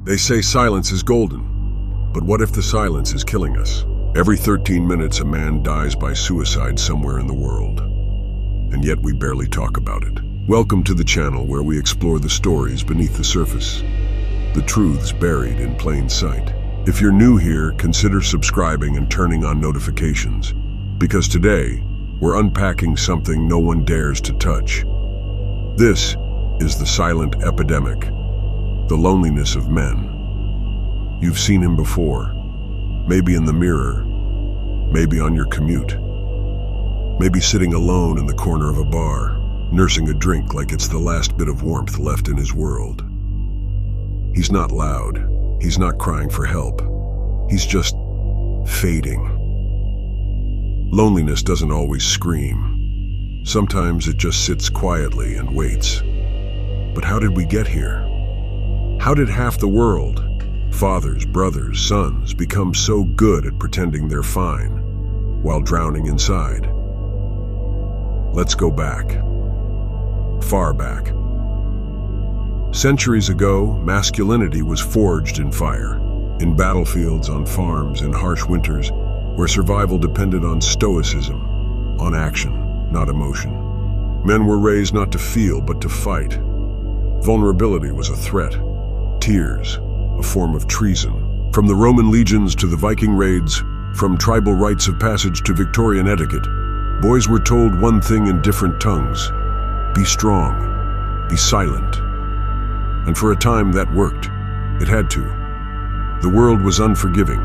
They say silence is golden, but what if the silence is killing us? Every 13 minutes, a man dies by suicide somewhere in the world, and yet we barely talk about it. Welcome to the channel where we explore the stories beneath the surface, the truths buried in plain sight. If you're new here, consider subscribing and turning on notifications, because today, we're unpacking something no one dares to touch. This is the silent epidemic, the loneliness of men. You've seen him before, maybe in the mirror, maybe on your commute, maybe sitting alone in the corner of a bar, nursing a drink like it's the last bit of warmth left in his world. He's not loud, he's not crying for help, he's just fading. Loneliness doesn't always scream. Sometimes it just sits quietly and waits. But how did we get here? How did half the world, fathers, brothers, sons, become so good at pretending they're fine while drowning inside? Let's go back. Far back. Centuries ago, masculinity was forged in fire, in battlefields, on farms, in harsh winters, where survival depended on stoicism, on action, not emotion. Men were raised not to feel, but to fight. Vulnerability was a threat. Tears, a form of treason. From the Roman legions to the Viking raids, from tribal rites of passage to Victorian etiquette, boys were told one thing in different tongues: be strong, be silent. And for a time that worked. It had to. The world was unforgiving,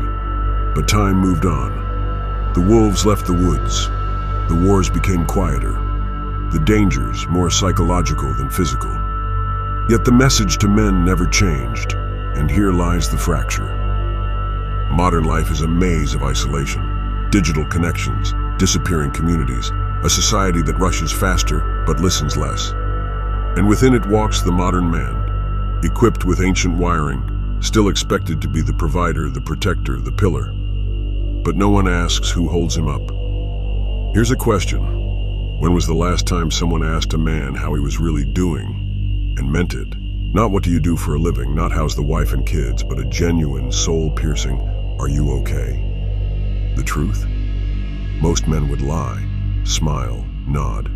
but time moved on. The wolves left the woods. The wars became quieter. The dangers more psychological than physical. Yet the message to men never changed, and here lies the fracture. Modern life is a maze of isolation, digital connections, disappearing communities, a society that rushes faster but listens less. And within it walks the modern man, equipped with ancient wiring, still expected to be the provider, the protector, the pillar. But no one asks who holds him up. Here's a question. When was the last time someone asked a man how he was really doing and meant it? Not what do you do for a living, not how's the wife and kids, but a genuine, soul-piercing, are you okay? The truth? Most men would lie, smile, nod,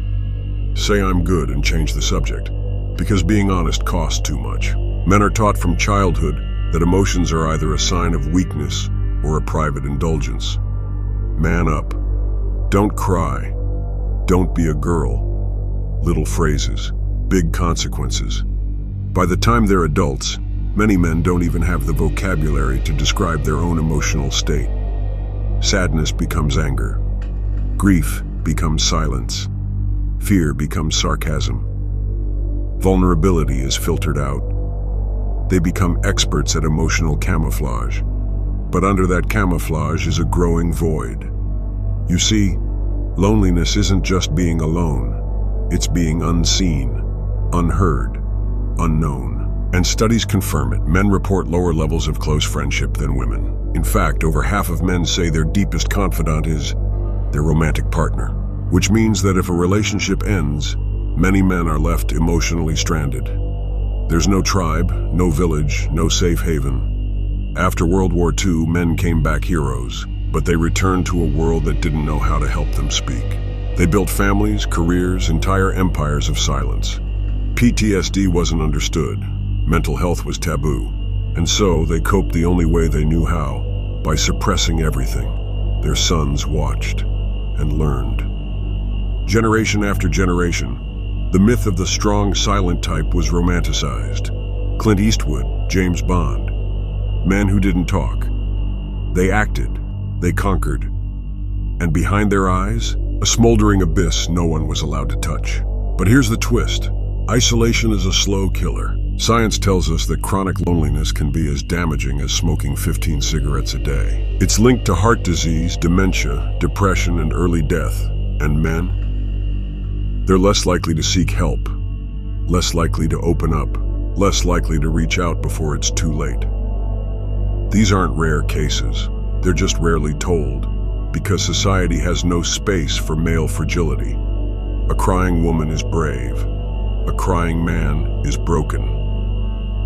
say I'm good and change the subject, because being honest costs too much. Men are taught from childhood that emotions are either a sign of weakness or a private indulgence. Man up. Don't cry. Don't be a girl. Little phrases, big consequences. By the time they're adults, many men don't even have the vocabulary to describe their own emotional state. Sadness becomes anger. Grief becomes silence. Fear becomes sarcasm. Vulnerability is filtered out. They become experts at emotional camouflage. But under that camouflage is a growing void. You see, loneliness isn't just being alone. It's being unseen, unheard, unknown. And studies confirm it. Men report lower levels of close friendship than women. In fact, over half of men say their deepest confidant is their romantic partner, which means that if a relationship ends, many men are left emotionally stranded. There's no tribe, no village, no safe haven. After World War II, men came back heroes, but they returned to a world that didn't know how to help them speak. They built families, careers, entire empires of silence. PTSD wasn't understood. Mental health was taboo. And so they coped the only way they knew how, by suppressing everything. Their sons watched and learned. Generation after generation, the myth of the strong, silent type was romanticized. Clint Eastwood, James Bond. Men who didn't talk. They acted, they conquered. And behind their eyes, a smoldering abyss no one was allowed to touch. But here's the twist. Isolation is a slow killer. Science tells us that chronic loneliness can be as damaging as smoking 15 cigarettes a day. It's linked to heart disease, dementia, depression, and early death. And men? They're less likely to seek help, less likely to open up, less likely to reach out before it's too late. These aren't rare cases. They're just rarely told, because society has no space for male fragility. A crying woman is brave. A crying man is broken.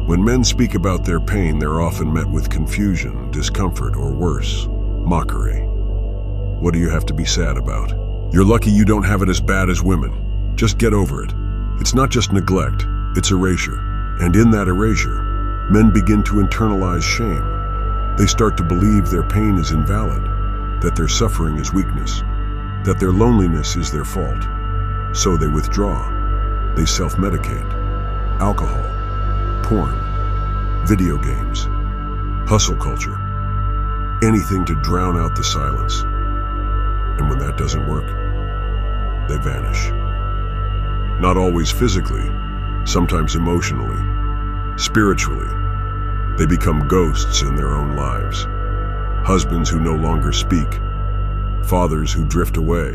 When men speak about their pain, they're often met with confusion, discomfort, or worse, mockery. What do you have to be sad about? You're lucky you don't have it as bad as women. Just get over it. It's not just neglect, it's erasure. And in that erasure, men begin to internalize shame. They start to believe their pain is invalid, that their suffering is weakness, that their loneliness is their fault. So they withdraw. They self-medicate. Alcohol, porn, video games, hustle culture, anything to drown out the silence. And when that doesn't work, they vanish. Not always physically, sometimes emotionally, spiritually. They become ghosts in their own lives. Husbands who no longer speak, fathers who drift away,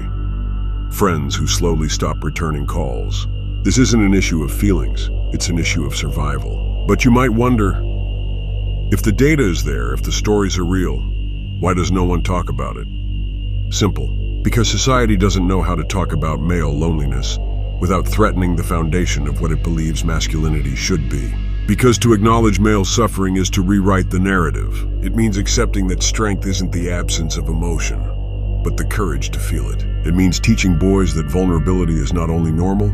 friends who slowly stop returning calls. This isn't an issue of feelings, it's an issue of survival. But you might wonder, if the data is there, if the stories are real, why does no one talk about it? Simple, because society doesn't know how to talk about male loneliness without threatening the foundation of what it believes masculinity should be. Because to acknowledge male suffering is to rewrite the narrative. It means accepting that strength isn't the absence of emotion, but the courage to feel it. It means teaching boys that vulnerability is not only normal,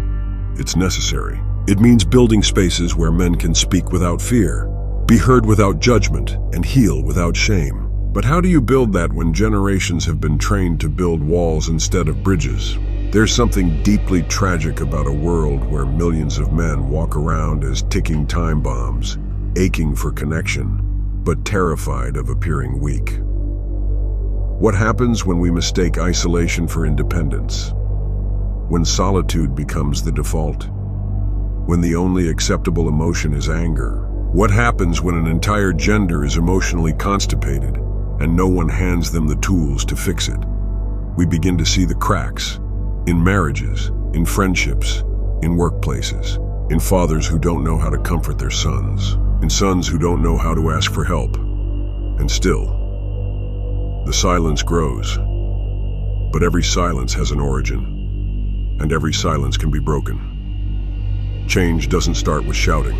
it's necessary. It means building spaces where men can speak without fear, be heard without judgment, and heal without shame. But how do you build that when generations have been trained to build walls instead of bridges? There's something deeply tragic about a world where millions of men walk around as ticking time bombs, aching for connection, but terrified of appearing weak. What happens when we mistake isolation for independence? When solitude becomes the default? When the only acceptable emotion is anger? What happens when an entire gender is emotionally constipated and no one hands them the tools to fix it? We begin to see the cracks in marriages, in friendships, in workplaces, in fathers who don't know how to comfort their sons, in sons who don't know how to ask for help. And still, the silence grows. But every silence has an origin, and every silence can be broken. Change doesn't start with shouting.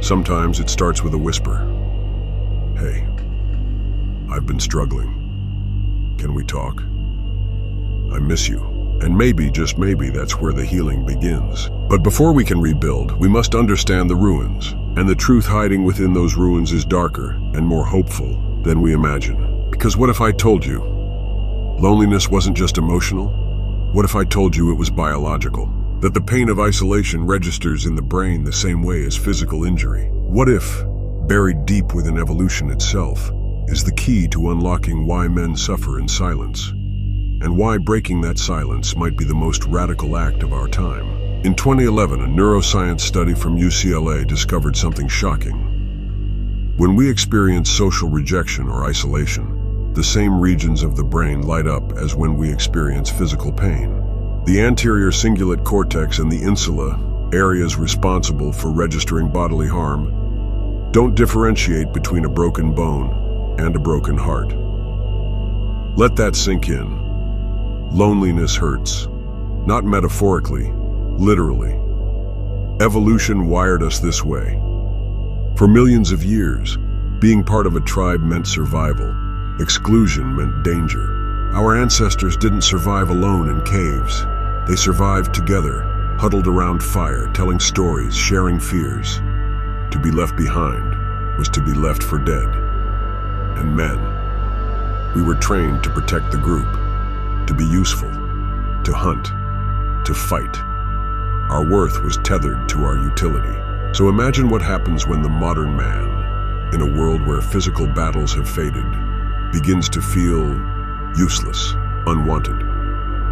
Sometimes it starts with a whisper. Hey, I've been struggling. Can we talk? I miss you. And maybe, just maybe, that's where the healing begins. But before we can rebuild, we must understand the ruins. And the truth hiding within those ruins is darker and more hopeful than we imagine. Because what if I told you loneliness wasn't just emotional? What if I told you it was biological? That the pain of isolation registers in the brain the same way as physical injury? What if, buried deep within evolution itself, is the key to unlocking why men suffer in silence? And why breaking that silence might be the most radical act of our time. In 2011, a neuroscience study from UCLA discovered something shocking. When we experience social rejection or isolation, the same regions of the brain light up as when we experience physical pain. The anterior cingulate cortex and the insula, areas responsible for registering bodily harm, don't differentiate between a broken bone and a broken heart. Let that sink in. Loneliness hurts, not metaphorically, literally. Evolution wired us this way. For millions of years, being part of a tribe meant survival. Exclusion meant danger. Our ancestors didn't survive alone in caves. They survived together, huddled around fire, telling stories, sharing fears. To be left behind was to be left for dead. And men, we were trained to protect the group, to be useful, to hunt, to fight. Our worth was tethered to our utility. So imagine what happens when the modern man, in a world where physical battles have faded, begins to feel useless, unwanted,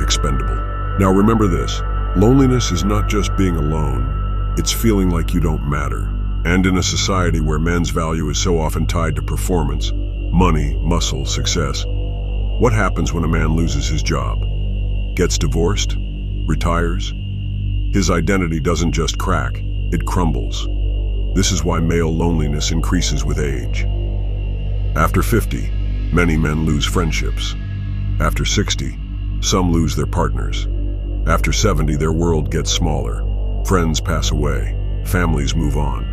expendable. Now remember this, loneliness is not just being alone, it's feeling like you don't matter. And in a society where men's value is so often tied to performance, money, muscle, success, what happens when a man loses his job? Gets divorced? Retires? His identity doesn't just crack, it crumbles. This is why male loneliness increases with age. After 50, many men lose friendships. After 60, some lose their partners. After 70, their world gets smaller. Friends pass away. Families move on.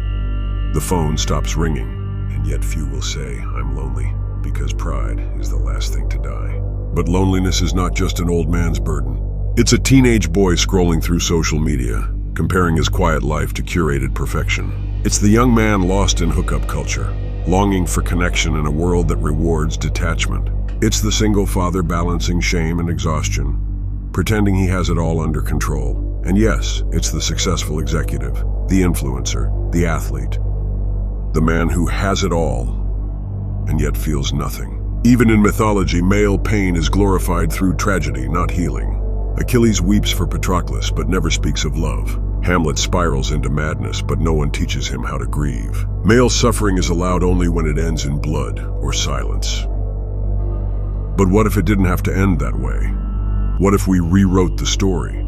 The phone stops ringing, and yet few will say, "I'm lonely," because pride is the last thing to die. But loneliness is not just an old man's burden. It's a teenage boy scrolling through social media, comparing his quiet life to curated perfection. It's the young man lost in hookup culture, longing for connection in a world that rewards detachment. It's the single father balancing shame and exhaustion, pretending he has it all under control. And yes, it's the successful executive, the influencer, the athlete, the man who has it all and yet feels nothing. Even in mythology, male pain is glorified through tragedy, not healing. Achilles weeps for Patroclus but never speaks of love. Hamlet spirals into madness, but no one teaches him how to grieve. Male suffering is allowed only when it ends in blood or silence. But what if it didn't have to end that way? What if we rewrote the story?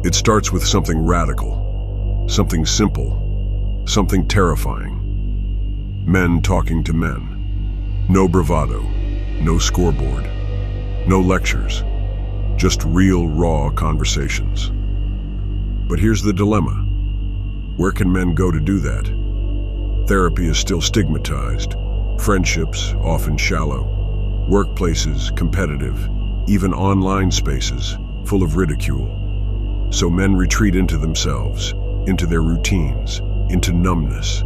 It starts with something radical, something simple, something terrifying. Men talking to men. No bravado, no scoreboard, no lectures, just real, raw conversations. But here's the dilemma. Where can men go to do that? Therapy is still stigmatized, friendships often shallow, workplaces competitive, even online spaces full of ridicule. So men retreat into themselves, into their routines, into numbness,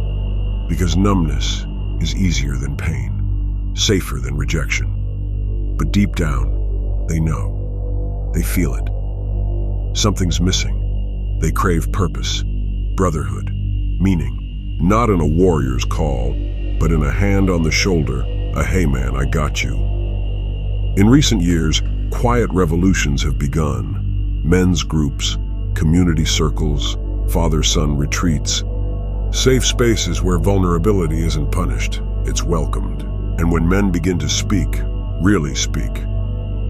because numbness is easier than pain, safer than rejection. But deep down, they know, they feel it. Something's missing. They crave purpose, brotherhood, meaning, not in a warrior's call, but in a hand on the shoulder, a "Hey man, I got you." In recent years, quiet revolutions have begun. Men's groups, community circles, father-son retreats, safe spaces where vulnerability isn't punished, it's welcomed. And when men begin to speak, really speak,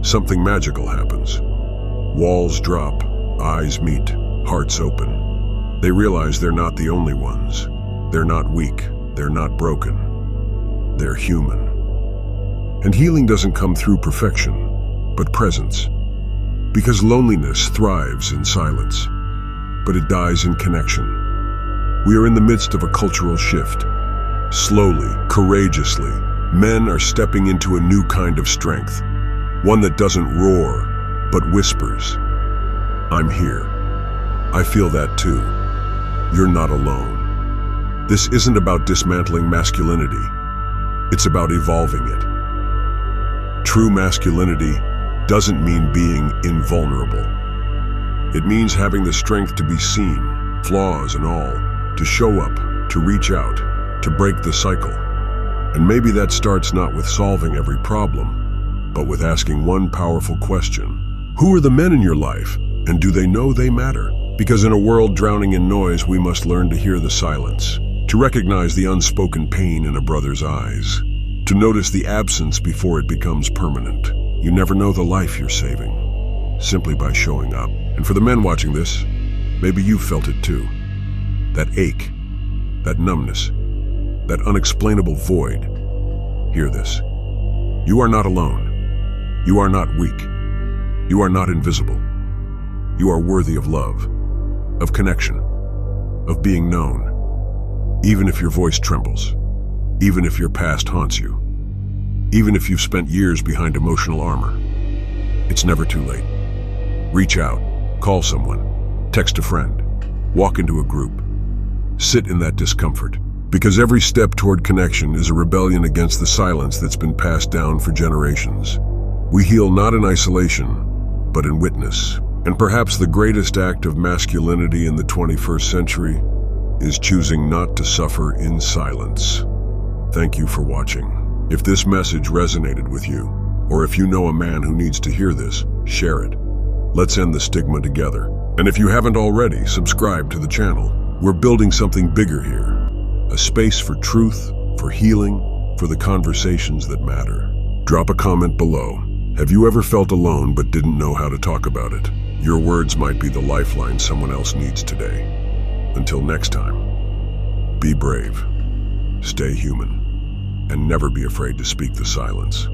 something magical happens. Walls drop, eyes meet, hearts open. They realize they're not the only ones. They're not weak, they're not broken. They're human. And healing doesn't come through perfection, but presence. Because loneliness thrives in silence, but it dies in connection. We are in the midst of a cultural shift. Slowly, courageously, men are stepping into a new kind of strength. One that doesn't roar, but whispers. I'm here. I feel that too. You're not alone. This isn't about dismantling masculinity. It's about evolving it. True masculinity doesn't mean being invulnerable. It means having the strength to be seen, flaws and all, to show up, to reach out, to break the cycle. And maybe that starts not with solving every problem, but with asking one powerful question. Who are the men in your life, and do they know they matter? Because in a world drowning in noise, we must learn to hear the silence, to recognize the unspoken pain in a brother's eyes, to notice the absence before it becomes permanent. You never know the life you're saving, simply by showing up. And for the men watching this, maybe you've felt it too. That ache, that numbness, that unexplainable void. Hear this. You are not alone. You are not weak. You are not invisible. You are worthy of love, of connection, of being known. Even if your voice trembles, even if your past haunts you, even if you've spent years behind emotional armor, it's never too late. Reach out, call someone, text a friend, walk into a group, sit in that discomfort, because every step toward connection is a rebellion against the silence that's been passed down for generations. We heal not in isolation, but in witness. And perhaps the greatest act of masculinity in the 21st century is choosing not to suffer in silence. Thank you for watching. If this message resonated with you, or if you know a man who needs to hear this, share it. Let's end the stigma together. And if you haven't already, subscribe to the channel. We're building something bigger here. A space for truth, for healing, for the conversations that matter. Drop a comment below. Have you ever felt alone but didn't know how to talk about it? Your words might be the lifeline someone else needs today. Until next time, be brave, stay human, and never be afraid to speak the silence.